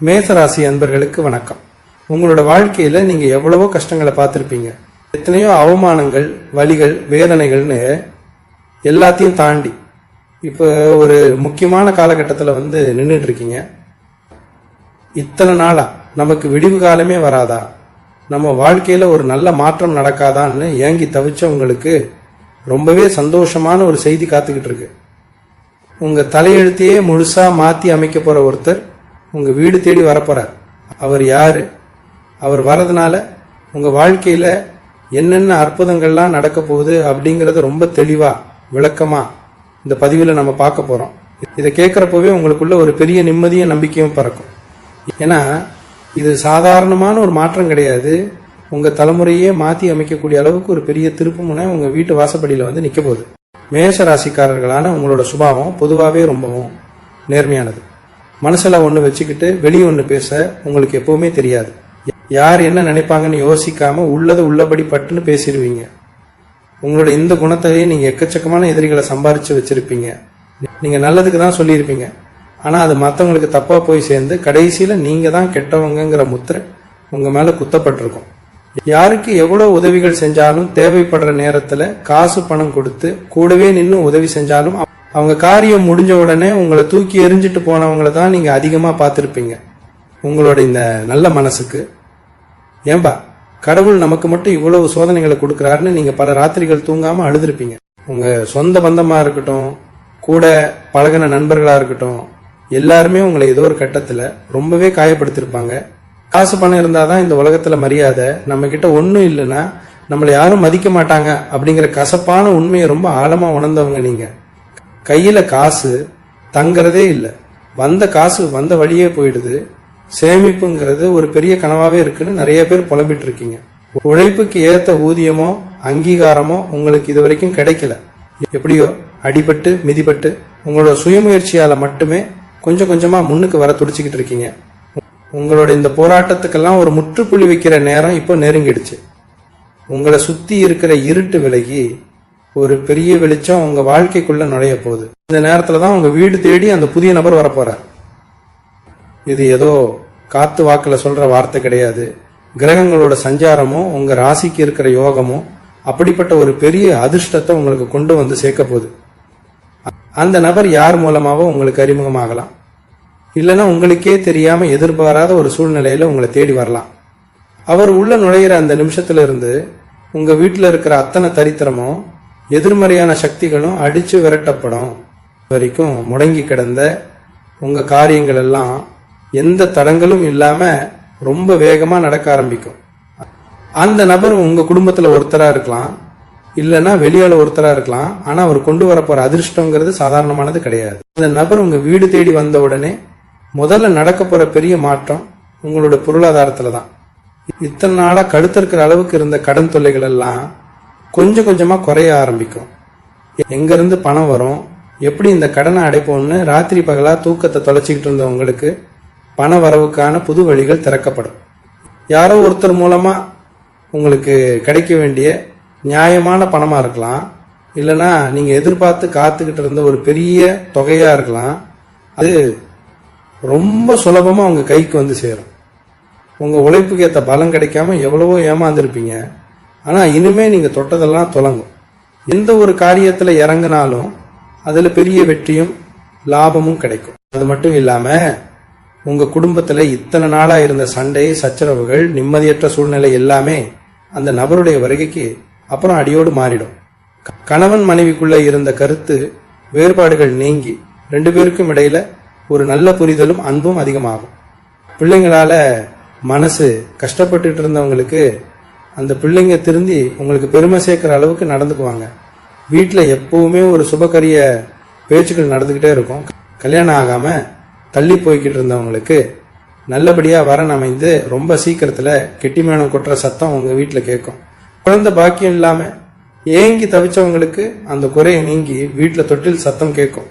மேசராசி அன்பர்களுக்கு வணக்கம். உங்களோட வாழ்க்கையில நீங்க எவ்வளவோ கஷ்டங்களை பார்த்திருப்பீங்க. எத்தனையோ அவமானங்கள், வலிகள், வேதனைகள்னு எல்லாத்தையும் தாண்டி இப்ப ஒரு முக்கியமான காலகட்டத்தில் நின்றுட்டு இருக்கீங்க. இத்தனை நாளா நமக்கு விடிவு காலமே வராதா, நம்ம வாழ்க்கையில ஒரு நல்ல மாற்றம் நடக்காதான்னு ஏங்கி தவிச்சவங்களுக்கு ரொம்பவே சந்தோஷமான ஒரு செய்தி காத்துக்கிட்டு இருக்கு. உங்க தலையெழுத்தையே முழுசா மாத்தி அமைக்க போற ஒருத்தர் உங்க வீடு தேடி வரப்போறார். அவர் யாரு, அவர் வரதுனால உங்க வாழ்க்கையில என்னென்ன அற்புதங்கள்லாம் நடக்க போகுது அப்படிங்கறத ரொம்ப தெளிவா விளக்கமா இந்த பதிவில் நம்ம பார்க்க போறோம். இதை கேட்கறப்பவே உங்களுக்குள்ள ஒரு பெரிய நிம்மதியும் நம்பிக்கையும் பிறக்கும். ஏன்னா இது சாதாரணமான ஒரு மாற்றம் கிடையாது. உங்க தலைமுறையே மாத்தி அமைக்கக்கூடிய அளவுக்கு ஒரு பெரிய திருப்புமுனை உங்க வீட்டு வாசப்படியில நிக்க போகுது. மேஷ ராசிக்காரர்களான உங்களோட சுபாவம் பொதுவாகவே ரொம்பவும் நேர்மையானது. மனசுல ஒன்று வச்சுக்கிட்டு வெளியே ஒன்று பேச உங்களுக்கு எப்பவுமே தெரியாது. யார் என்ன நினைப்பாங்கன்னு யோசிக்காம உள்ளது உள்ளபடி பட்டுன்னு பேசிடுவீங்க. உங்களோட இந்த குணத்தையே நீங்க எக்கச்சக்கமான எதிரிகளை சம்பாரிச்சு வச்சிருப்பீங்க. நீங்க நல்லதுக்கு தான் சொல்லியிருப்பீங்க, ஆனா அது மற்றவங்களுக்கு தப்பா போய் சேர்ந்து கடைசியில நீங்க தான் கெட்டவங்கிற முத்திரை உங்க மேல குத்தப்பட்டிருக்கும். யாருக்கு எவ்வளவு உதவிகள் செஞ்சாலும் தேவைப்படுற நேரத்துல காசு பணம் கொடுத்து கூடவே நின்று உதவி செஞ்சாலும் அவங்க காரியம் முடிஞ்ச உடனே உங்களை தூக்கி எரிஞ்சிட்டு போனவங்களை தான் நீங்க அதிகமா பார்த்திருப்பீங்க. உங்களோட இந்த நல்ல மனசுக்கு ஏன்பா கடவுள் நமக்கு மட்டும் இவ்வளவு சோதனைகளை கொடுக்கிறாருன்னு நீங்க பல ராத்திரிகள் தூங்காம அழுதுருப்பீங்க. உங்க சொந்த பந்தமா இருக்கட்டும், கூட பழகின நண்பர்களா இருக்கட்டும், எல்லாருமே உங்களை ஏதோ ஒரு கட்டத்துல ரொம்பவே காயப்படுத்திருப்பாங்க. காசு பணம் இருந்தாதான் இந்த உலகத்துல மரியாதை, நம்ம கிட்ட ஒன்னும் இல்லைன்னா நம்மளை யாரும் மதிக்க மாட்டாங்க அப்படிங்கிற கசப்பான உண்மையை ரொம்ப ஆழமா உணர்ந்தவங்க நீங்க. கையில காசு தங்கறதே இல்லை, வந்த காசு வந்த வழியே போயிடுது. சேமிப்புங்கிறது ஒரு பெரிய கனவாவே இருக்குன்னு நிறைய பேர் புலம்பிட்டு இருக்கீங்க. உழைப்புக்கு ஏத்த ஊதியமோ அங்கீகாரமோ உங்களுக்கு இது வரைக்கும் கிடைக்கல. எப்படியோ அடிபட்டு மிதிப்பட்டு உங்களோட சுயமுயற்சியால மட்டுமே கொஞ்சம் கொஞ்சமா முன்னுக்கு வர துடிச்சுக்கிட்டு இருக்கீங்க. உங்களோட இந்த போராட்டத்துக்கெல்லாம் ஒரு முற்றுப்புள்ளி வைக்கிற நேரம் இப்போ நெருங்கிடுச்சு. உங்களை சுத்தி இருக்கிற இருட்டு விலகி ஒரு பெரிய வெளிச்சம் உங்க வாழ்க்கைக்குள்ள நுழைய போகுது. இந்த நேரத்துலதான் உங்க வீடு தேடி அந்த புதிய நபர் வரப்போறார். இது ஏதோ காத்து வாக்குல சொல்ற வார்த்தை கிடையாது. கிரகங்களோட சஞ்சாரமும் உங்க ராசிக்கு இருக்கிற யோகமும் அப்படிப்பட்ட ஒரு பெரிய அதிர்ஷ்டத்தை உங்களுக்கு கொண்டு சேர்க்க போகுது. அந்த நபர் யார் மூலமாவோ உங்களுக்கு அறிமுகமாகலாம், இல்லைன்னா உங்களுக்கே தெரியாம எதிர்பாராத ஒரு சூழ்நிலையில உங்களை தேடி வரலாம். அவர் உள்ள நுழையிற அந்த நிமிஷத்துல இருந்து உங்க வீட்டுல இருக்கிற அத்தனை தரித்திரமும் எதிர்மறையான சக்திகளும் அடிச்சு விரட்டப்படும். வரைக்கும் முடங்கி கிடந்த உங்க காரியங்கள் எல்லாம் எந்த தடங்களும் இல்லாம ரொம்ப வேகமா நடக்க ஆரம்பிக்கும். அந்த நபர் உங்க குடும்பத்துல ஒருத்தரா இருக்கலாம், இல்லைன்னா வெளியால ஒருத்தரா இருக்கலாம். ஆனா அவர் கொண்டு வரப்போற அதிர்ஷ்டங்கிறது சாதாரணமானது கிடையாது. அந்த நபர் உங்க வீடு தேடி வந்த உடனே முதல்ல நடக்க போற பெரிய மாற்றம் உங்களோட பொருளாதாரத்துல தான். இத்தனை நாளா கழுத்திருக்கிற அளவுக்கு இருந்த கடன் தொல்லைகள் எல்லாம் கொஞ்சம் கொஞ்சமா குறைய ஆரம்பிக்கும். எங்க இருந்து பணம் வரும், எப்படி இந்த கடனை அடைப்போம்னு ராத்திரி பகலா தூக்கத்தை தொலைச்சிக்கிட்டு இருந்தவங்களுக்கு பண வரவுக்கான புது வழிகள் திறக்கப்படும். யாரோ ஒருத்தர் மூலமா உங்களுக்கு கிடைக்க வேண்டிய நியாயமான பணமா இருக்கலாம், இல்லைன்னா நீங்க எதிர்பார்த்து காத்துக்கிட்டு இருந்த ஒரு பெரிய தொகையா இருக்கலாம். அது ரொம்ப சுலபமா உங்க கைக்கு சேரும். உங்க உழைப்புக்கு ஏற்ற பலம் கிடைக்காம எவ்வளவோ ஏமாந்துருப்பீங்க. ஆனா இனிமே நீங்க தொட்டதெல்லாம் தொடங்கும். எந்த ஒரு காரியத்துல இறங்கினாலும் அதுல பெரிய வெற்றியும் லாபமும் கிடைக்கும். அது மட்டும் இல்லாம உங்க குடும்பத்துல இத்தனை நாளா இருந்த சண்டை சச்சரவுகள் நிம்மதியற்ற சூழ்நிலை எல்லாமே அந்த நபருடைய வருகைக்கு அப்புறம் அடியோடு மாறிடும். கணவன் மனைவிக்குள்ள இருந்த கருத்து வேறுபாடுகள் நீங்கி 2 பேருக்கும் இடையில ஒரு நல்ல புரிதலும் அன்பும் அதிகமாகும். பிள்ளைங்களால மனசு கஷ்டப்பட்டு இருந்தவங்களுக்கு அந்த பிள்ளைங்க திருந்தி உங்களுக்கு பெருமை சேர்க்கிற அளவுக்கு நடந்துக்குவாங்க. வீட்டில் எப்பவுமே ஒரு சுபகரிய பேச்சுக்கள் நடந்துகிட்டே இருக்கும். கல்யாணம் ஆகாம தள்ளி போய்கிட்டு இருந்தவங்களுக்கு நல்லபடியா வரன் அமைந்து ரொம்ப சீக்கிரத்துல கெட்டிமேளம் கொட்டுற சத்தம் உங்க வீட்டுல கேட்கும். குழந்தை பாக்கியம் இல்லாம ஏங்கி தவிச்சவங்களுக்கு அந்த குறையை நீங்கி வீட்டுல தொட்டில் சத்தம் கேட்கும்.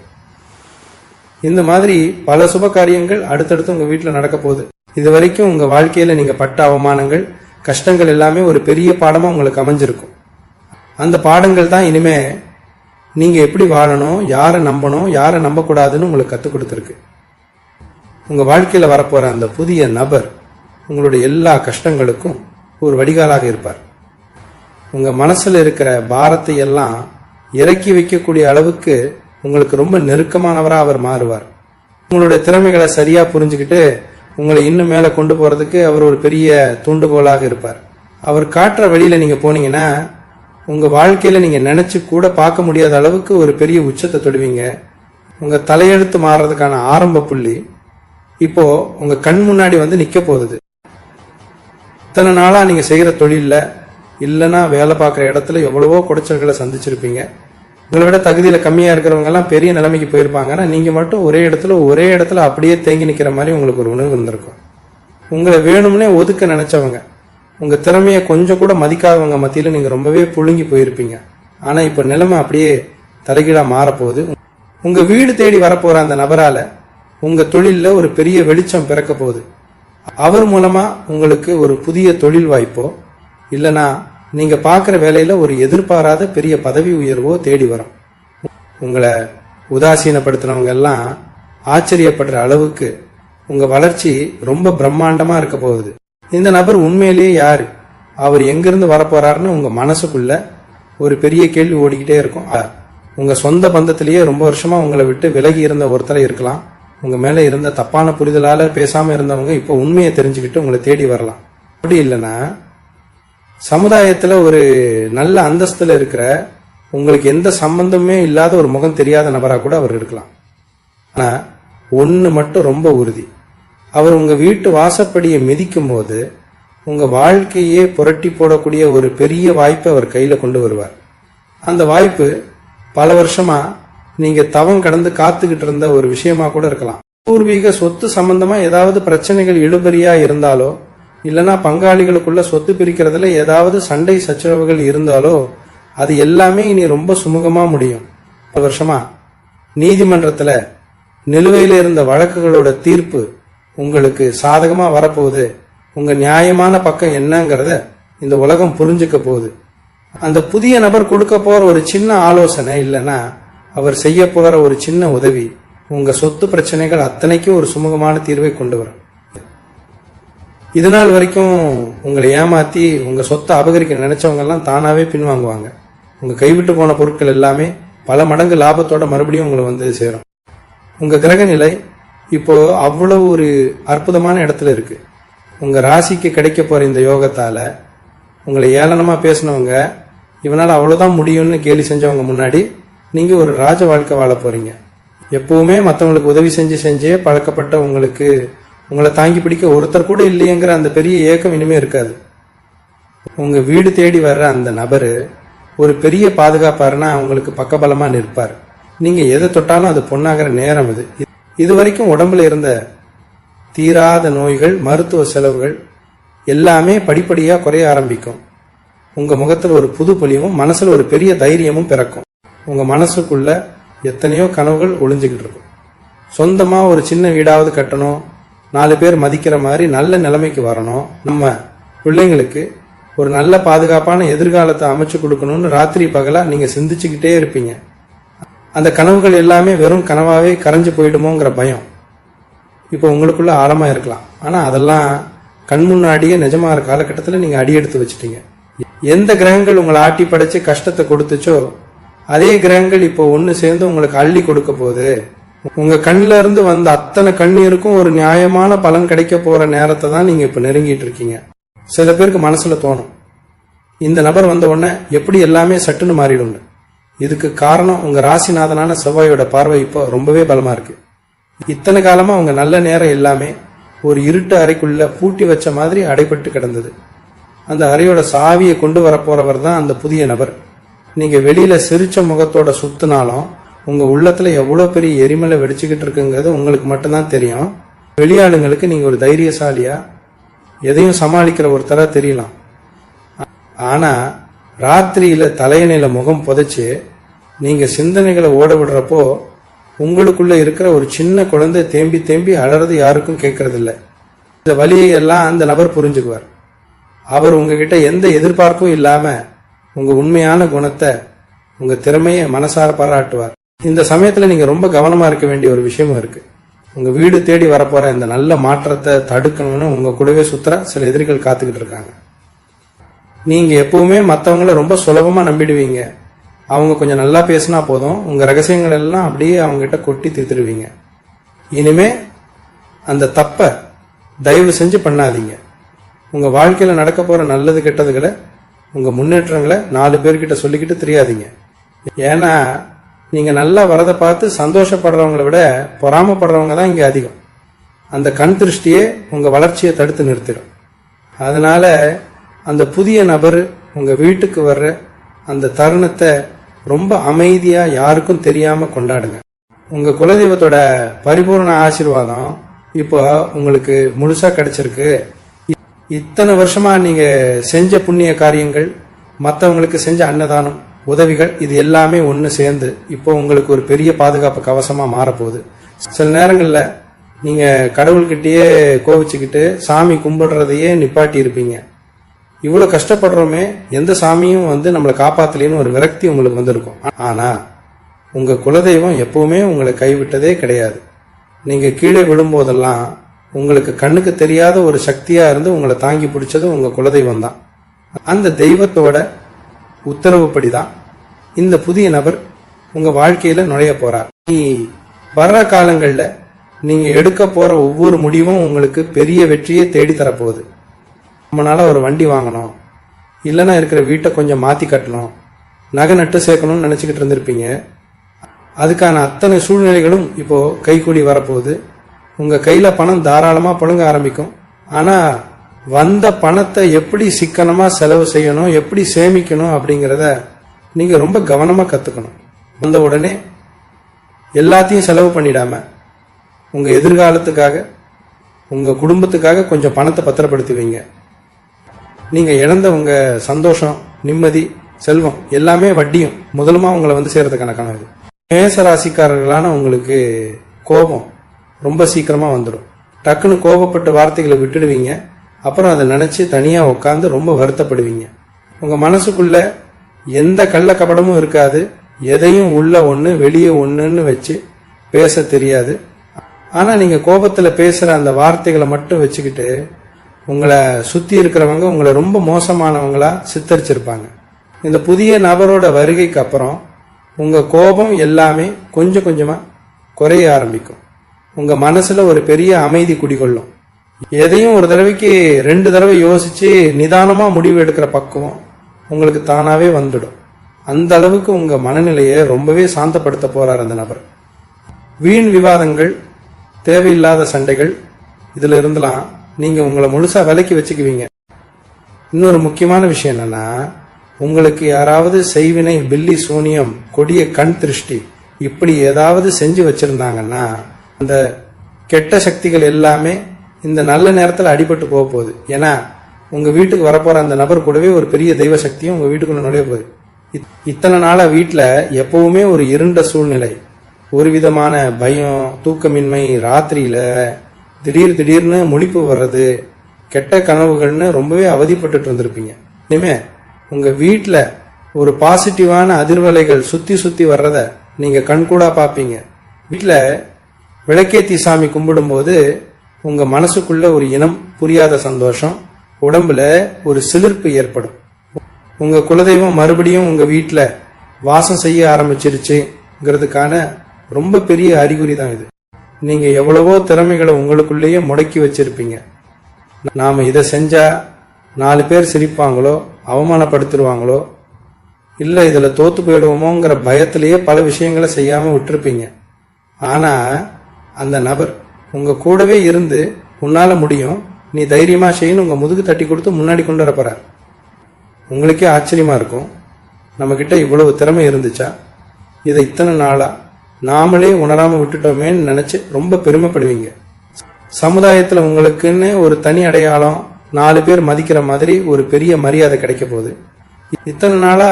இந்த மாதிரி பல சுப காரியங்கள் அடுத்தடுத்து உங்க வீட்டுல நடக்க போகுது. இது வரைக்கும் உங்க வாழ்க்கையில நீங்க பட்ட அவமானங்கள் கஷ்டங்கள் எல்லாமே ஒரு பெரிய பாடமா உங்களுக்கு அமைஞ்சிருக்கும். அந்த பாடங்கள் தான் இனிமே நீங்க எப்படி வாழணும், யாரை நம்பணும், யாரை நம்பக்கூடாதுன்னு உங்களுக்கு கத்துக் கொடுத்துருக்கு. உங்க வாழ்க்கையில வரப்போற அந்த புதிய நபர் உங்களுடைய எல்லா கஷ்டங்களுக்கும் ஒரு வடிகாலாக இருப்பார். உங்க மனசுல இருக்கிற பாரத்தை எல்லாம் இறக்கி வைக்கக்கூடிய அளவுக்கு உங்களுக்கு ரொம்ப நெருக்கமானவரா அவர் மாறுவார். உங்களுடைய திறமைகளை சரியா புரிஞ்சுக்கிட்டு உங்களை இன்னும் மேல கொண்டு போறதுக்கு அவர் ஒரு பெரிய தூண்டுகோலாக இருப்பார். அவர் காட்டுற வழியில நீங்க போனீங்கன்னா உங்க வாழ்க்கையில நீங்க நினைச்சு கூட பார்க்க முடியாத அளவுக்கு ஒரு பெரிய உச்சத்தை தொடுவீங்க. உங்க தலையெழுத்து மாறுறதுக்கான ஆரம்ப புள்ளி இப்போ உங்க கண் முன்னாடி வந்து நிக்க போகுது. இத்தனை நாளா நீங்க செய்யற தொழில்ல இல்லைன்னா வேலை பார்க்குற இடத்துல எவ்வளவோ குடைச்சல்களை சந்திச்சிருப்பீங்க. உங்களை விட தகுதியில கம்மியா இருக்கிறவங்க எல்லாம் பெரிய நிலைமைக்கு போயிருப்பாங்க. ஆனா நீங்க மட்டும் ஒரே இடத்துல அப்படியே தேங்கி நிக்கிற மாதிரி உங்களுக்கு ஒரு உணர்வு இருந்திருக்கும். உங்களை வேணும்னே ஒதுக்க நினைச்சவங்க, உங்க திறமையை கொஞ்சம் கூட மதிக்காதவங்க மத்தியில நீங்க ரொம்பவே புழுங்கி போயிருப்பீங்க. ஆனா இப்ப நிலைமை அப்படியே தலைகீழா மாறப்போகுது. உங்க வீடு தேடி வரப்போற அந்த நபரால உங்க தொழில ஒரு பெரிய வெளிச்சம் பிறக்க போகுது. அவர் மூலமா உங்களுக்கு ஒரு புதிய தொழில் வாய்ப்போ இல்லனா நீங்க பாக்குற வேலையில ஒரு எதிர்பாராத பெரிய பதவி உயர்வோ தேடி வரும். உங்களை உதாசீனப்படுத்தினவங்க எல்லாம் ஆச்சரியப்படுற அளவுக்கு உங்க வளர்ச்சி ரொம்ப பிரம்மாண்டமா இருக்க போகுது. இந்த நபர் உண்மையிலேயே யாரு, அவர் எங்கிருந்து வரப்போறாருன்னு உங்க மனசுக்குள்ள ஒரு பெரிய கேள்வி ஓடிக்கிட்டே இருக்கும். உங்க சொந்த பந்தத்திலேயே ரொம்ப வருஷமா உங்களை விட்டு விலகி இருந்த ஒருத்தரை இருக்கலாம். உங்க மேல இருந்த தப்பான புரிதலால பேசாம இருந்தவங்க இப்ப உண்மையை தெரிஞ்சுக்கிட்டு உங்களை தேடி வரலாம். அப்படி இல்லைன்னா சமுதாயத்துல ஒரு நல்ல அந்தஸ்துல இருக்கிற உங்களுக்கு எந்த சம்பந்தமே இல்லாத ஒரு முகம் தெரியாத நபரா கூட அவர் இருக்கலாம். ஆனா ஒண்ணு மட்டும் ரொம்ப உறுதி, அவர் உங்க வீட்டு வாசப்படியை மிதிக்கும் போது உங்க வாழ்க்கையே புரட்டி போடக்கூடிய ஒரு பெரிய வாய்ப்பை அவர் கையில கொண்டு வருவார். அந்த வாய்ப்பு பல வருஷமா நீங்க தவம் கடந்து காத்துக்கிட்டு இருந்த ஒரு விஷயமா கூட இருக்கலாம். பூர்வீக சொத்து சம்பந்தமா ஏதாவது பிரச்சனைகள் இழுபறியா இருந்தாலோ இல்லனா பங்காளிகளுக்குள்ள சொத்து பிரிக்கிறதுல ஏதாவது சண்டை சச்சரவுகள் இருந்தாலோ அது எல்லாமே இனி ரொம்ப சுமூகமா முடியும். பல வருஷமா நீதிமன்றத்துல நிலுவையில இருந்த வழக்குகளோட தீர்ப்பு உங்களுக்கு சாதகமா வரப்போகுது. உங்க நியாயமான பக்கம் என்னங்கறத இந்த உலகம் புரிஞ்சுக்க போகுது. அந்த புதிய நபர் கொடுக்க போற ஒரு சின்ன ஆலோசனை இல்லைன்னா அவர் செய்ய போகிற ஒரு சின்ன உதவி உங்க சொத்து பிரச்சனைகள் அத்தனைக்கும் ஒரு சுமூகமான தீர்வை கொண்டு வரும். இதனால் வரைக்கும் உங்களை ஏமாத்தி உங்க சொத்தை அபகரிக்க நினைச்சவங்க எல்லாம் தானாவே பின்வாங்குவாங்க. உங்க கைவிட்டு போன பொருட்கள் எல்லாமே பல மடங்கு லாபத்தோட மறுபடியும் உங்களை வந்து சேரும். உங்க கிரக நிலை இப்போ அவ்வளவு ஒரு அற்புதமான இடத்துல இருக்கு. உங்க ராசிக்கு கிடைக்க போற இந்த யோகத்தால உங்களை ஏளனமா பேசினவங்க, இவனால அவ்வளவுதான் முடியும்னு கேலி செஞ்சவங்க முன்னாடி நீங்க ஒரு ராஜ வாழ்க்கை வாழ போறீங்க. எப்பவுமே மற்றவங்களுக்கு உதவி செஞ்சே பழக்கப்பட்ட உங்களுக்கு உங்களை தாங்கி பிடிக்க ஒருத்தர் கூட இல்லையங்கிற அந்த பெரிய ஏக்கம் இனிமே இருக்காது. உங்க வீடு தேடி வர்ற அந்த நபரு ஒரு பெரிய பாதுகாப்பாருன்னா உங்களுக்கு பக்கபலமா நிற்பார். நீங்க எதை தொட்டாலும் அது பொண்ணாகிற நேரம் இது. இது வரைக்கும் உடம்புல இருந்த தீராத நோய்கள், மருத்துவ செலவுகள் எல்லாமே படிப்படியா குறைய ஆரம்பிக்கும். உங்க முகத்துல ஒரு புது பொலிவும் மனசுல ஒரு பெரிய தைரியமும் பிறக்கும். உங்க மனசுக்குள்ள எத்தனையோ கனவுகள் ஒளிஞ்சுக்கிட்டு இருக்கும். சொந்தமா ஒரு சின்ன வீடாவது கட்டணும், 4 பேர் மதிக்கிற மாதிரி நல்ல நிலைமைக்கு வரணும், நம்ம பிள்ளைங்களுக்கு ஒரு நல்ல பாதுகாப்பான எதிர்காலத்தை அமைச்சு கொடுக்கணும்னு ராத்திரி பகலா நீங்க சிந்திச்சுக்கிட்டே இருப்பீங்க. அந்த கனவுகள் எல்லாமே வெறும் கனவாவே கரைஞ்சு போயிடுமோங்கிற பயம் இப்போ உங்களுக்குள்ள ஆழமா இருக்கலாம். ஆனா அதெல்லாம் கண் முன்னாடியே நிஜமாற காலகட்டத்தில் நீங்க அடி எடுத்து வச்சுட்டீங்க. எந்த கிரகங்கள் உங்களை ஆட்டி படைச்சு கஷ்டத்தை கொடுத்துச்சோ அதே கிரகங்கள் இப்போ ஒன்னு சேர்ந்து உங்களுக்கு அள்ளி கொடுக்க போகுது. உங்க கண்ணில இருந்து வந்த அத்தனை கண்ணீருக்கும் ஒரு நியாயமான பலன் கிடைக்க போற நேரத்தை தான் நீங்க இப்ப நெருங்கிட்டு இருக்கீங்க. சில பேருக்கு மனசுல தோணும், இந்த நபர் வந்த உடனே எப்படி எல்லாமே சட்டுன்னு மாறிடும். இதுக்கு காரணம் உங்க ராசிநாதனான செவ்வாயோட பார்வை இப்போ ரொம்பவே பலமா இருக்கு. இத்தனை காலமா உங்க நல்ல நேரம் எல்லாமே ஒரு இருட்டு அறைக்குள்ள பூட்டி வச்ச மாதிரி அடைபட்டு கிடந்தது. அந்த அறையோட சாவியை கொண்டு வரப்போறவர் தான் அந்த புதிய நபர். நீங்க வெளியில சிரிச்ச முகத்தோட சுத்தினாலும் உங்க உள்ளத்துல எவ்வளவு பெரிய எரிமலை வெடிச்சுக்கிட்டு இருக்குங்கிறது உங்களுக்கு மட்டும்தான் தெரியும். வெளியாளுங்களுக்கு நீங்க ஒரு தைரியசாலியா எதையும் சமாளிக்கிற ஒருத்தரா தெரியலாம். ஆனா ராத்திரியில தலையணையில முகம் புதைச்சு நீங்க சிந்தனைகளை ஓட விடுறப்போ உங்களுக்குள்ள இருக்கிற ஒரு சின்ன குழந்தை தேம்பி தேம்பி அழறது யாருக்கும் கேட்கறது இல்ல. இந்த வலியை எல்லாம் அந்த நபர் புரிஞ்சுக்குவார். அவர் உங்ககிட்ட எந்த எதிர்பார்ப்பும் இல்லாம உங்க உண்மையான குணத்தை, உங்க திறமையை மனசார பாராட்டுவார். இந்த சமயத்துல நீங்க ரொம்ப கவனமா இருக்க வேண்டிய ஒரு விஷயமும் இருக்கு. உங்க வீடு தேடி வரப்போற இந்த நல்ல மாற்றத்தை தடுக்கணும்னு உங்க கூடவே சுத்துற சில எதிரிகள் காத்துக்கிட்டு இருக்காங்க. நீங்க எப்பவுமே மற்றவங்கள ரொம்ப சுலபமா நம்பிடுவீங்க. அவங்க கொஞ்சம் நல்லா பேசினா போதும், உங்க ரகசியங்கள் எல்லாம் அப்படியே அவங்க கிட்ட கொட்டி தீர்த்துடுவீங்க. இனிமே அந்த தப்ப தயவு செஞ்சு பண்ணாதீங்க. உங்க வாழ்க்கையில நடக்க போற நல்லது கெட்டதுகளை, உங்க முன்னேற்றங்களை 4 பேர்கிட்ட சொல்லிக்கிட்டு தெரியாதீங்க. ஏன்னா நீங்க நல்லா வரதை பார்த்து சந்தோஷப்படுறவங்களை விட பொறாமப்படுறவங்க தான் இங்க அதிகம். அந்த கண் திருஷ்டியே உங்க வளர்ச்சியை தடுத்து நிறுத்திடும். அதனால அந்த புதிய நபர் உங்க வீட்டுக்கு வர்ற அந்த தருணத்தை ரொம்ப அமைதியா யாருக்கும் தெரியாம கொண்டாடுங்க. உங்க குலதெய்வத்தோட பரிபூர்ண ஆசீர்வாதம் இப்போ உங்களுக்கு முழுசா கிடைச்சிருக்கு. இத்தனை வருஷமா நீங்க செஞ்ச புண்ணிய காரியங்கள், மற்றவங்களுக்கு செஞ்ச அன்னதானம், உதவிகள், இது எல்லாமே ஒன்று சேர்ந்து இப்போ உங்களுக்கு ஒரு பெரிய பாதுகாப்பு கவசமா மாறப்போகுது. சில நேரங்களில் நீங்க கடவுள்கிட்டயே கோவிச்சுக்கிட்டு சாமி கும்பிடுறதையே நிப்பாட்டி இருப்பீங்க. இவ்வளவு கஷ்டப்படுறோமே, எந்த சாமியும் நம்மளை காப்பாத்தலேன்னு ஒரு விரக்தி உங்களுக்கு வந்திருக்கும். ஆனா உங்க குலதெய்வம் எப்பவுமே உங்களை கைவிட்டதே கிடையாது. நீங்க கீழே விழும்போதெல்லாம் உங்களுக்கு கண்ணுக்கு தெரியாத ஒரு சக்தியா இருந்து உங்களை தாங்கி பிடிச்சது உங்க குலதெய்வம் தான். அந்த தெய்வத்தோட உத்தரவுப்படிதான் இந்த புதிய நபர் உங்க வாழ்க்கையில நுழைய போறார். வர்ற காலங்கள்ல நீங்க எடுக்க போற ஒவ்வொரு முடிவும் உங்களுக்கு பெரிய வெற்றியை தேடி தரப்போகுது. நம்மளால ஒரு வண்டி வாங்கணும், இல்லைன்னா இருக்கிற வீட்டை கொஞ்சம் மாத்தி கட்டணும், நகை நட்டு சேர்க்கணும்னு நினைச்சுக்கிட்டு இருந்திருப்பீங்க. அதுக்கான அத்தனை சூழ்நிலைகளும் இப்போ கைகூடி வரப்போகுது. உங்க கையில பணம் தாராளமா புழங்க ஆரம்பிக்கும். ஆனா வந்த பணத்தை எப்படி சிக்கனமா செலவு செய்யணும், எப்படி சேமிக்கணும் அப்படிங்கிறத நீங்க ரொம்ப கவனமா கத்துக்கணும். வந்த உடனே எல்லாத்தையும் செலவு பண்ணிடாம உங்க எதிர்காலத்துக்காக, உங்க குடும்பத்துக்காக கொஞ்சம் பணத்தை பத்திரப்படுத்துவீங்க. நீங்க இழந்த உங்க சந்தோஷம், நிம்மதி, செல்வம் எல்லாமே வட்டியும் முதலுமா உங்களை சேர்றதுக்கான கணக்கு. மேசராசிக்காரர்களான உங்களுக்கு கோபம் ரொம்ப சீக்கிரமா வந்துடும். டக்குன்னு கோபப்பட்ட வார்த்தைகளை விட்டுடுவீங்க. அப்புறம் அதை நினைச்சு தனியா உட்காந்து ரொம்ப வருத்தப்படுவீங்க. உங்க மனசுக்குள்ள எந்த கள்ள கபடமும் இருக்காது. எதையும் உள்ள ஒண்ணு வெளியே ஒண்ணுன்னு வச்சு பேச தெரியாது. ஆனா நீங்க கோபத்துல பேசுற அந்த வார்த்தைகளை மட்டும் வச்சுக்கிட்டு உங்களை சுத்தி இருக்கிறவங்க உங்களை ரொம்ப மோசமானவங்களா சித்தரிச்சிருப்பாங்க. இந்த புதிய நபரோட வருகைக்கு அப்புறம் உங்க கோபம் எல்லாமே கொஞ்சம் கொஞ்சமா குறைய ஆரம்பிக்கும். உங்க மனசுல ஒரு பெரிய அமைதி குடிகொள்ளும். எதையும் ஒரு தடவைக்கு 2 தடவை யோசிச்சு நிதானமா முடிவு எடுக்கிற பக்குவம் உங்களுக்கு தானாவே வந்துடும். அந்த அளவுக்கு உங்க மனநிலையை ரொம்பவே சாந்தப்படுத்த போறார் அந்த நபர். வீண் விவாதங்கள், தேவையில்லாத சண்டைகள், இதுல இருந்தெல்லாம் நீங்க உங்களை முழுசா விலக்கி வச்சுக்குவீங்க. இன்னொரு முக்கியமான விஷயம் என்னன்னா, உங்களுக்கு யாராவது செய்வினை, பில்லி சூனியம், கொடிய கண் திருஷ்டி இப்படி ஏதாவது செஞ்சு வச்சிருந்தாங்கன்னா அந்த கெட்ட சக்திகள் எல்லாமே இந்த நல்ல நேரத்தில் அடிபட்டு போக போகுது. ஏன்னா உங்க வீட்டுக்கு வரப்போற அந்த நபர் கூடவே ஒரு பெரிய தெய்வ சக்தியும் உங்க வீட்டுக்குள்ள நுழைய போகுது. இத்தனை நாளா வீட்டுல எப்பவுமே ஒரு இருண்ட சூழ்நிலை, ஒரு விதமான பயம், தூக்கமின்மை, ராத்திரியில திடீர்னு முழிப்பு வர்றது, கெட்ட கனவுகள்னு ரொம்பவே அவதிப்பட்டு இருந்திருப்பீங்க. இனிமே உங்க வீட்டுல ஒரு பாசிட்டிவான அதிர்வலைகள் சுத்தி வர்றத நீங்க கண்கூடா பாப்பீங்க. வீட்டுல விளக்கேத்தி சாமி கும்பிடும் போது உங்க மனசுக்குள்ள ஒரு இனம் புரியாத சந்தோஷம், உடம்புல ஒரு சிலிர்ப்பு ஏற்படும். உங்க குலதெய்வம் மறுபடியும் உங்க வீட்டுல வாசம் செய்ய ஆரம்பிச்சிருச்சுங்கிறதுக்கான ரொம்ப பெரிய அறிகுறி தான் இது. நீங்க எவ்வளவோ திறமைகளை உங்களுக்குள்ளேயே முடக்கி வச்சிருப்பீங்க. நாம இதை செஞ்சா 4 பேர் சிரிப்பாங்களோ, அவமானப்படுத்திடுவாங்களோ, இல்ல இதுல தோத்து போயிடுவோமோங்கிற பயத்திலேயே பல விஷயங்களை செய்யாம விட்டுருப்பீங்க. ஆனா அந்த நபர் உங்க கூடவே இருந்து உன்னால முடியும், நீ தைரியமா செய்யணும் உங்க முதுகு தட்டி கொடுத்து முன்னாடி கொண்டு வரப்போறார். உங்களுக்கே ஆச்சரியமா இருக்கும், நம்ம கிட்ட இவ்வளவு திறமை இருந்துச்சா, இதை இத்தனை நாளா நாமளே உணராம விட்டுட்டோமேன்னு நினைச்சு ரொம்ப பெருமைப்படுவீங்க. சமுதாயத்துல உங்களுக்குன்னு ஒரு தனி அடையாளம், 4 பேர் மதிக்கிற மாதிரி ஒரு பெரிய மரியாதை கிடைக்க போகுது. இத்தனை நாளா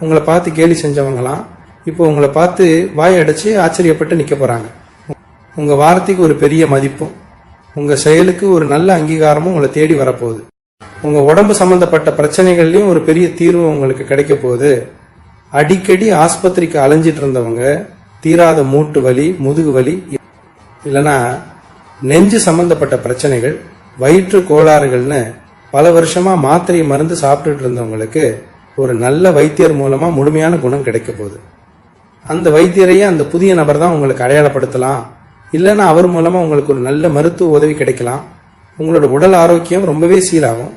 உங்களை பார்த்து கேலி செஞ்சவங்களாம் இப்போ உங்களை பார்த்து வாயடைச்சு ஆச்சரியப்பட்டு நிக்க போறாங்க. உங்க வார்த்தைக்கு ஒரு பெரிய மதிப்பும், உங்க செயலுக்கு ஒரு நல்ல அங்கீகாரமும் உங்களை தேடி வரப்போகுது. உங்க உடம்பு சம்பந்தப்பட்ட பிரச்சனைகள்லயும் ஒரு பெரிய தீர்வு உங்களுக்கு கிடைக்க போகுது. அடிக்கடி ஆஸ்பத்திரிக்கு அலைஞ்சிட்டு இருந்தவங்க, தீராத மூட்டு வலி, முதுகு வலி, இல்லைன்னா நெஞ்சு சம்பந்தப்பட்ட பிரச்சனைகள், வயிற்று கோளாறுகள்னு பல வருஷமா மாத்திரை மருந்து சாப்பிட்டுட்டு இருந்தவங்களுக்கு ஒரு நல்ல வைத்தியர் மூலமா முழுமையான குணம் கிடைக்க போகுது. அந்த வைத்தியரையே அந்த புதிய நபர் தான் உங்களுக்கு அடையாளப்படுத்தலாம். இல்லைன்னா அவர் மூலமா உங்களுக்கு ஒரு நல்ல மருத்துவ உதவி கிடைக்கலாம். உங்களோட உடல் ஆரோக்கியம் ரொம்பவே சீராகும்.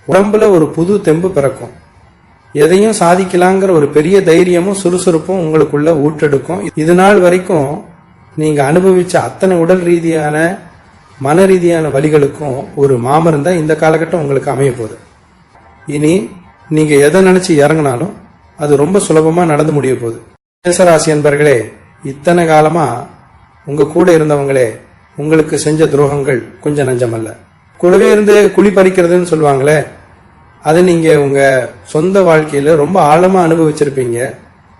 உடம்புல ஒரு புது தெம்பு பிறக்கும். எதையும் சாதிக்கலாங்கிற ஒரு பெரிய தைரியமும் சுறுசுறுப்பும் உங்களுக்குள்ள ஊற்றெடுக்கும். இது நாள் வரைக்கும் நீங்க அனுபவிச்ச அத்தனை உடல் ரீதியான மன ரீதியான வலிகளுக்கும் ஒரு மாமருந்தா இந்த காலகட்டம் உங்களுக்கு அமைய போகுது. இனி நீங்க எதை நினைச்சு இறங்கினாலும் அது ரொம்ப சுலபமா நடந்து முடிய போகுது. மேசராசி என்பர்களே, இத்தனை காலமா உங்க கூட இருந்தவங்களே உங்களுக்கு செஞ்ச துரோகங்கள் கொஞ்சம் நஞ்சமல்ல. கூடவே இருந்து குழி பறிக்கிறதுன்னு சொல்லுவாங்களே, அதை நீங்க உங்க சொந்த வாழ்க்கையில ரொம்ப ஆழமா அனுபவிச்சிருப்பீங்க.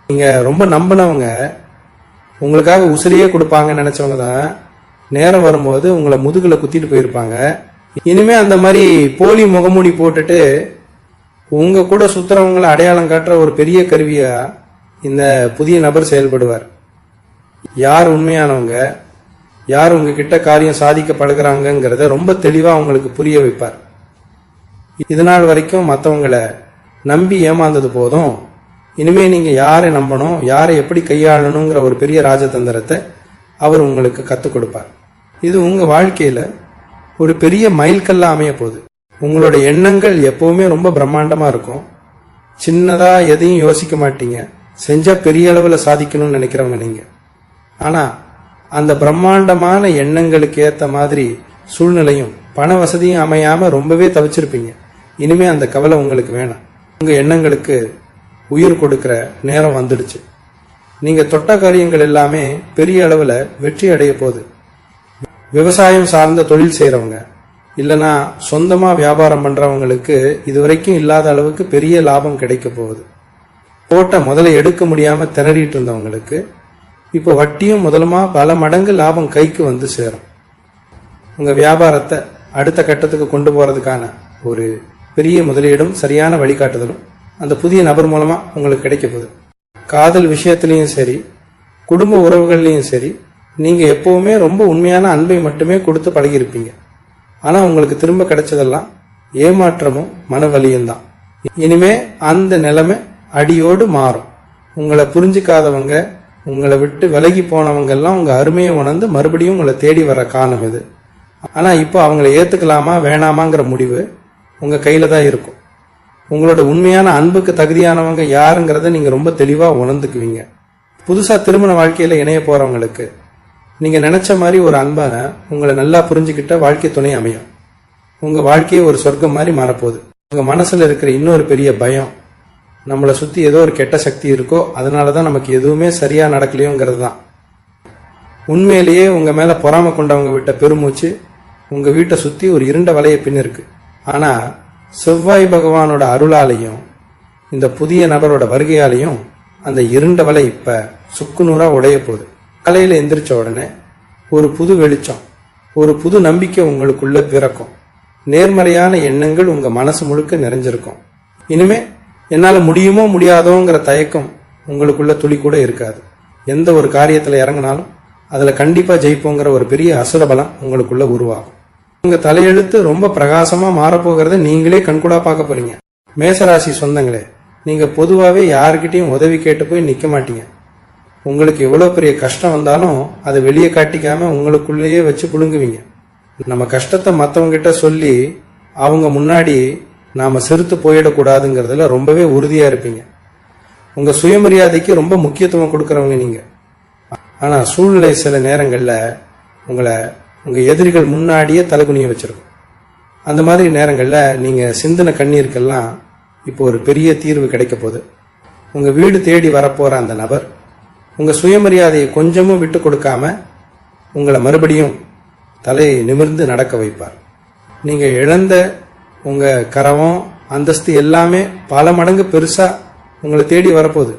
நீங்க ரொம்ப நம்பினவங்க, உங்களுக்காக உசிரியே கொடுப்பாங்கன்னு நினைச்சவங்க தான் நேரம் வரும்போது உங்களை முதுகுல குத்திட்டு போயிருப்பாங்க. இனிமே அந்த மாதிரி போலி முகமூடி போட்டுட்டு உங்க கூட சுத்துறவங்களை அடையாளம் காட்டுற ஒரு பெரிய கருவியா இந்த புதிய நபர் செயல்படுவார். யார் உண்மையானவங்க, யார் உங்ககிட்ட காரியம் சாதிக்க பழகுறாங்கிறத ரொம்ப தெளிவா உங்களுக்கு புரிய வைப்பார். இதனால் வரைக்கும் மற்றவங்களை நம்பி ஏமாந்தது போதும். இனிமே நீங்க யாரை நம்பணும், யாரை எப்படி கையாளணுங்கிற ஒரு பெரிய ராஜதந்திரத்தை அவர் உங்களுக்கு கற்றுக் கொடுப்பார். இது உங்க வாழ்க்கையில ஒரு பெரிய மைல்கல்லா அமைய போகுது. உங்களோட எண்ணங்கள் எப்பவுமே ரொம்ப பிரம்மாண்டமா இருக்கும். சின்னதா எதையும் யோசிக்க மாட்டீங்க. செஞ்சா பெரிய அளவுல சாதிக்கணும்னு நினைக்கிறவங்க நீங்க. ஆனா அந்த பிரம்மாண்டமான எண்ணங்களுக்கு ஏத்த மாதிரி சூழ்நிலையும் பண வசதியும் அமையாம ரொம்பவே தவிச்சிருப்பீங்க. இனிமே அந்த கவலை உங்களுக்கு வேணாம். உங்க எண்ணங்களுக்கு உயிர் கொடுக்கிற நேரம் வந்துடுச்சு. நீங்க தொட்ட காரியங்கள் எல்லாமே பெரிய அளவுல வெற்றி அடைய போகுது. விவசாயம் சார்ந்த தொழில் செய்யறவங்க, இல்லைன்னா சொந்தமா வியாபாரம் பண்றவங்களுக்கு இதுவரைக்கும் இல்லாத அளவுக்கு பெரிய லாபம் கிடைக்க போகுது. போட்ட முதல்ல எடுக்க முடியாம திணறிட்டு இருந்தவங்களுக்கு இப்போ வட்டியும் முதலுமா பல மடங்கு லாபம் கைக்கு வந்து சேரும். உங்க வியாபாரத்தை அடுத்த கட்டத்துக்கு கொண்டு போறதுக்கான ஒரு பெரிய முதலீடும் சரியான வழிகாட்டுதலும் அந்த புதிய நபர் மூலமா உங்களுக்கு கிடைக்க போகுது. காதல் விஷயத்திலையும் சரி, குடும்ப உறவுகள்லையும் சரி, நீங்க எப்பவுமே ரொம்ப உண்மையான அன்பை மட்டுமே கொடுத்து பழகியிருப்பீங்க. ஆனா உங்களுக்கு திரும்ப கிடைச்சதெல்லாம் ஏமாற்றமும் மனவலியும் தான். இனிமே அந்த நிலைமை அடியோடு மாறும். உங்களை புரிஞ்சுக்காதவங்க, உங்களை விட்டு விலகி போனவங்க எல்லாம் உங்க அருமையை உணர்ந்து மறுபடியும் உங்களை தேடி வர காலம் இது. ஆனா இப்போ அவங்களை ஏத்துக்கலாமா வேணாமாங்கிற முடிவு உங்க கையில தான் இருக்கும். உங்களோட உண்மையான அன்புக்கு தகுதியானவங்க யாருங்கிறத நீங்க ரொம்ப தெளிவா உணர்ந்துக்குவீங்க. புதுசா திருமண வாழ்க்கையில இணைய போறவங்களுக்கு நீங்க நினைச்ச மாதிரி ஒரு அன்பான உங்களை நல்லா புரிஞ்சுக்கிட்ட வாழ்க்கை துணை அமையும். உங்க வாழ்க்கையே ஒரு சொர்க்கம் மாதிரி மாறப்போகுது. உங்க மனசுல இருக்கிற இன்னொரு பெரிய பயம், நம்மளை சுத்தி ஏதோ ஒரு கெட்ட சக்தி இருக்கோ அதனாலதான் நமக்கு எதுவுமே சரியா நடக்கலையோங்கிறது தான். உண்மையிலேயே உங்க மேல பொறாம கொண்டவங்க விட்ட பெருமூச்சு உங்க வீட்டை சுத்தி ஒரு இருண்ட வலைய பின் இருக்கு. ஆனா செவ்வாய் பகவானோட அருளாலையும் இந்த புதிய நபரோட வருகையாலையும் அந்த இருண்ட வலை இப்ப சுக்குநூறா உடைய போகுது. காலையில எந்திரிச்ச உடனே ஒரு புது வெளிச்சம், ஒரு புது நம்பிக்கை உங்களுக்குள்ள பிறக்கும். நேர்மறையான எண்ணங்கள் உங்க மனசு முழுக்க நிறைஞ்சிருக்கும். இனிமே என்னால முடியுமோ முடியாதோங்கிற தயக்கம் உங்களுக்குள்ள துளி கூட இருக்காது. எந்த ஒரு காரியத்துல இறங்கினாலும் அதுல கண்டிப்பா ஜெயிப்போங்கிற ஒரு பெரிய அசுர பலம் உங்களுக்குள்ள உருவாகும். உங்க தலையெழுத்து ரொம்ப பிரகாசமா மாறப்போகிறத நீங்களே கண்கூடா பார்க்க போறீங்க. மேசராசி சொந்தங்களே, நீங்க பொதுவாவே யாருக்கிட்டையும் உதவி கேட்டு போய் நிக்க மாட்டீங்க. உங்களுக்கு எவ்வளவு பெரிய கஷ்டம் வந்தாலும் அதை வெளியே காட்டிக்காம உங்களுக்குள்ளேயே வச்சு புழுங்குவீங்க. நம்ம கஷ்டத்தை மற்றவங்க கிட்ட சொல்லி அவங்க முன்னாடி நாம செருத்து போயிடக்கூடாதுங்கிறதுல ரொம்பவே உறுதியா இருப்பீங்க. உங்க சுயமரியாதைக்கு ரொம்ப முக்கியத்துவம் கொடுக்கறவங்க நீங்க. ஆனா சூழ்நிலை சில நேரங்கள்ல உங்களை உங்க எதிரிகள் முன்னாடியே தலைகுனிய வச்சிருக்கும். அந்த மாதிரி நேரங்கள்ல நீங்க சிந்தின கண்ணீருக்கெல்லாம் இப்போ ஒரு பெரிய தீர்வு கிடைக்க போகுது. உங்க வீடு தேடி வரப்போற அந்த நபர் உங்க சுயமரியாதையை கொஞ்சமும் விட்டு கொடுக்காம உங்களை மறுபடியும் தலையை நிமிர்ந்து நடக்க வைப்பார். நீங்க இழந்த உங்க கரவம் அந்தஸ்து எல்லாமே பல மடங்கு பெருசா உங்களை தேடி வரப்போகுது.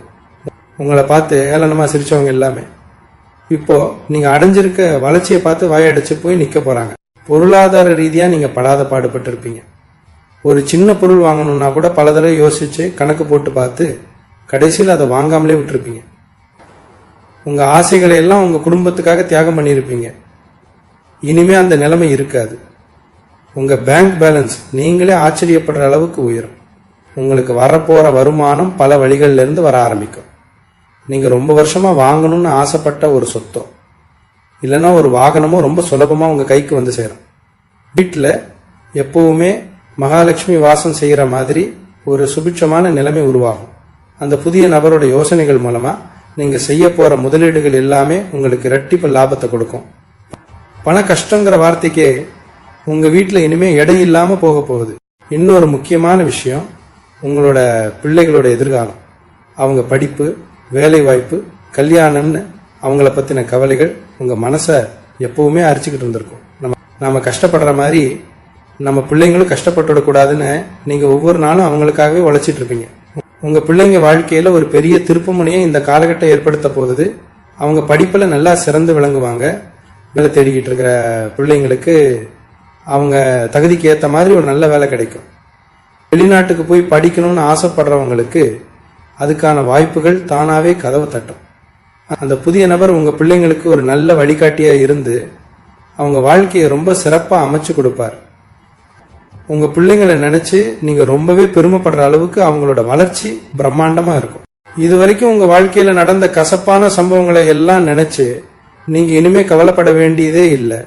உங்களை பார்த்து ஏளனமா சிரிச்சவங்க எல்லாமே இப்போ நீங்க அடைஞ்சிருக்க வளர்ச்சியை பார்த்து வாயடிச்சு போய் நிக்க போறாங்க. பொருளாதார ரீதியா நீங்க படாத பாடுபட்டு இருப்பீங்க. ஒரு சின்ன பொருள் வாங்கணும்னா கூட பல தடவை யோசிச்சு கணக்கு போட்டு பார்த்து கடைசியில் அதை வாங்காமலே விட்டுருப்பீங்க. உங்க ஆசைகளை எல்லாம் உங்க குடும்பத்துக்காக தியாகம் பண்ணியிருப்பீங்க. இனிமே அந்த நிலைமை இருக்காது. உங்க பேங்க் பேலன்ஸ் நீங்களே ஆச்சரியப்படுற அளவுக்கு உயரும். உங்களுக்கு வரப்போற வருமானம் பல வழிகள்ல இருந்து வர ஆரம்பிக்கும். நீங்க ரொம்ப வருஷமா வாங்கணும்னு ஆசைப்பட்ட ஒரு சொத்தோ இல்லைன்னா ஒரு வாகனமோ ரொம்ப சுலபமா உங்க கைக்கு வந்து சேரும். வீட்டில் எப்பவுமே மகாலட்சுமி வாசம் செய்யற மாதிரி ஒரு சுபிட்சமான நிலைமை உருவாகும். அந்த புதிய நபரோட யோசனைகள் மூலமா நீங்க செய்ய போற முதலீடுகள் எல்லாமே உங்களுக்கு இரட்டிப்பு லாபத்தை கொடுக்கும். பண கஷ்டங்கிற வார்த்தைக்கே உங்க வீட்டில் இனிமே எடை இல்லாம போக போகுது. இன்னொரு முக்கியமான விஷயம், உங்களோட பிள்ளைகளோட எதிர்காலம். அவங்க படிப்பு, வேலை வாய்ப்பு, கல்யாணம்னு அவங்கள பத்தின கவலைகள் உங்க மனசை எப்பவுமே அரிச்சுக்கிட்டு இருந்திருக்கும். நாம கஷ்டப்படுற மாதிரி நம்ம பிள்ளைங்களும் கஷ்டப்பட்டுடக்கூடாதுன்னு நீங்க ஒவ்வொரு நாளும் அவங்களுக்காகவே உழைச்சிட்டு இருப்பீங்க. உங்க பிள்ளைங்க வாழ்க்கையில ஒரு பெரிய திருப்புமுனையை இந்த காலகட்டம் ஏற்படுத்த போகுது. அவங்க படிப்புல நல்லா சிறந்து விளங்குவாங்க. வேலை தேடிக்கிட்டு இருக்கிற பிள்ளைங்களுக்கு அவங்க தகுதிக்கு ஏற்ற மாதிரி ஒரு நல்ல வேலை கிடைக்கும். வெளிநாட்டுக்கு போய் படிக்கணும்னு ஆசைப்படுறவங்களுக்கு அதுக்கான வாய்ப்புகள் தானாவே கதவு தட்டும். அந்த புதிய நபர் உங்க பிள்ளைங்களுக்கு ஒரு நல்ல வழிகாட்டியா இருந்து அவங்க வாழ்க்கையை ரொம்ப சிறப்பா அமைச்சு கொடுப்பார். உங்க பிள்ளைங்களை நினைச்சு நீங்க ரொம்பவே பெருமைப்படுற அளவுக்கு அவங்களோட வளர்ச்சி பிரம்மாண்டமா இருக்கும். இது வரைக்கும் உங்க வாழ்க்கையில நடந்த கசப்பான சம்பவங்களை எல்லாம் நினைச்சு நீங்க இனிமே கவலைப்பட வேண்டியதே இல்லை.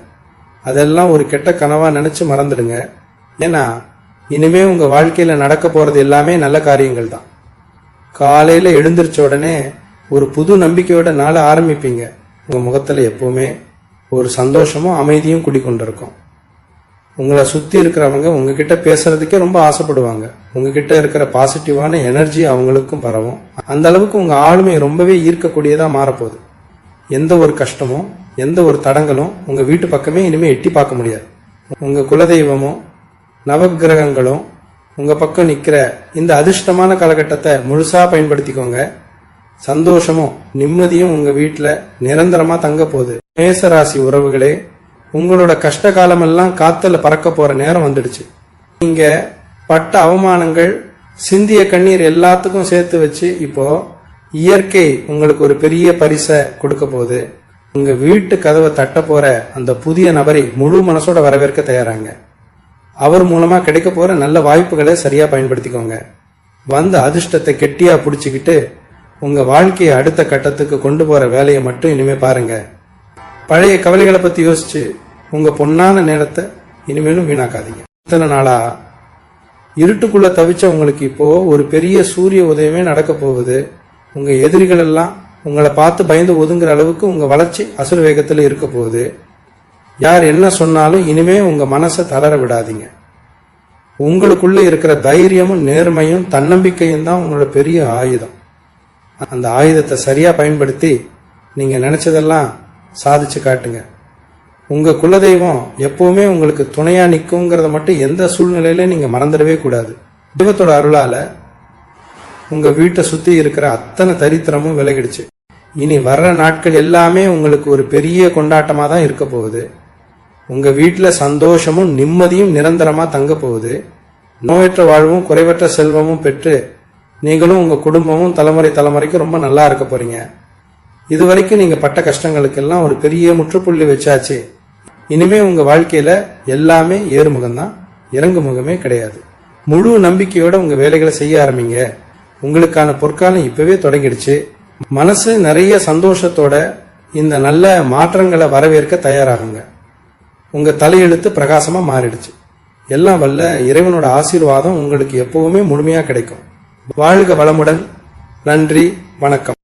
அதெல்லாம் ஒரு கெட்ட கனவா நினைச்சு மறந்துடுங்க. ஏன்னா இனிமே உங்க வாழ்க்கையில நடக்க போறது எல்லாமே நல்ல காரியங்கள் தான். காலையில எழுந்திரிச்ச உடனே ஒரு புது நம்பிக்கையோட நாளை ஆரம்பிப்பீங்க. உங்க முகத்துல எப்பவுமே ஒரு சந்தோஷமும் அமைதியும் குடிக்கொண்டிருக்கும். உங்களை சுத்தி இருக்கிறவங்க உங்ககிட்ட பேசுறதுக்கே ரொம்ப ஆசைப்படுவாங்க. உங்ககிட்ட இருக்கிற பாசிட்டிவான எனர்ஜி அவங்களுக்கும் பரவும். அந்த அளவுக்கு உங்க ஆளுமை ரொம்பவே ஈர்க்கக்கூடியதா மாறப்போகுது. எந்த ஒரு கஷ்டமும் எந்த ஒரு தடங்களும் உங்க வீட்டு பக்கமே இனிமே எட்டி பார்க்க முடியாது. உங்க குலதெய்வமும் நவகிரகங்களும் உங்க பக்கம் நிக்கிற இந்த அதிர்ஷ்டமான காலகட்டத்தை முழுசா பயன்படுத்திக்கோங்க. சந்தோஷமும் நிம்மதியும் உங்க வீட்டுல நிரந்தரமா தங்க போகுது. மேசராசி உறவுகளே, உங்களோட கஷ்ட காலமெல்லாம் காத்துல பறக்க போற நேரம் வந்துடுச்சு. நீங்க பட்ட அவமானங்கள், சிந்திய கண்ணீர் எல்லாத்துக்கும் சேர்த்து வச்சு இப்போ இயற்கை உங்களுக்கு ஒரு பெரிய பரிசை கொடுக்க போகுது. உங்க வீட்டு கதவை தட்ட போற அந்த புதிய நபரை முழு மனசோட வரவேற்க தயாராங்க. அவர் மூலமா கிடைக்க போற நல்ல வாய்ப்புகளை சரியா பயன்படுத்திக்கோங்க. வந்த அதிர்ஷ்டத்தை கெட்டியா புடிச்சுக்கிட்டு உங்க வாழ்க்கையை அடுத்த கட்டத்துக்கு கொண்டு போற வேலையை மட்டும் இனிமே பாருங்க. பழைய கவலைகளை பத்தி யோசிச்சு உங்க பொன்னான நேரத்தை இனிமேலும் வீணாக்காதீங்க. இத்தனை நாளா இருட்டுக்குள்ள தவிச்ச உங்களுக்கு இப்போ ஒரு பெரிய சூரிய உதயமே நடக்க போகுது. உங்க எதிரிகள் எல்லாம் உங்களை பார்த்து பயந்து ஒதுங்குற அளவுக்கு உங்க வளர்ச்சி அசுர வேகத்துல இருக்க போகுது. யார் என்ன சொன்னாலும் இனிமே உங்க மனசை தளர விடாதீங்க. உங்களுக்குள்ள இருக்கிற தைரியமும் நேர்மையும் தன்னம்பிக்கையும் தான் உங்களோட பெரிய ஆயுதம். அந்த ஆயுதத்தை சரியா பயன்படுத்தி நீங்க நினைச்சதெல்லாம் சாதிச்சு காட்டுங்க. உங்க குலதெய்வம் எப்பவுமே உங்களுக்கு துணையா நிற்குங்கிறத மட்டும் எந்த சூழ்நிலையில நீங்க மறந்துடவே கூடாது. தெய்வத்தோட அருளால உங்க வீட்டை சுத்தி இருக்கிற அத்தனை தரித்திரமும் விலகிடுச்சு. இனி வர்ற நாட்கள் எல்லாமே உங்களுக்கு ஒரு பெரிய கொண்டாட்டமா தான் இருக்க போகுது. உங்க வீட்டுல சந்தோஷமும் நிம்மதியும் நிரந்தரமா தங்க போகுது. நோயற்ற வாழ்வும் குறைவற்ற செல்வமும் பெற்று நீங்களும் உங்க குடும்பமும் தலைமுறைக்கு ரொம்ப நல்லா இருக்க போறீங்க. இதுவரைக்கும் நீங்க பட்ட கஷ்டங்களுக்கெல்லாம் ஒரு பெரிய முற்றுப்புள்ளி வச்சாச்சு. இனிமே உங்க வாழ்க்கையில எல்லாமே ஏறுமுகம்தான், இறங்கு முகமே கிடையாது. முழு நம்பிக்கையோட உங்க வேலைகளை செய்ய ஆரம்பிங்க. உங்களுக்கான பொற்காலம் இப்பவே தொடங்கிடுச்சு. மனசு நிறைய சந்தோஷத்தோட இந்த நல்ல மாற்றங்களை வரவேற்க தயாராகுங்க. உங்க தலையெழுத்து பிரகாசமா மாறிடுச்சு. எல்லாம் வல்ல இறைவனோட ஆசீர்வாதம் உங்களுக்கு எப்பவுமே முழுமையா கிடைக்கும். வாழ்க வளமுடன். நன்றி, வணக்கம்.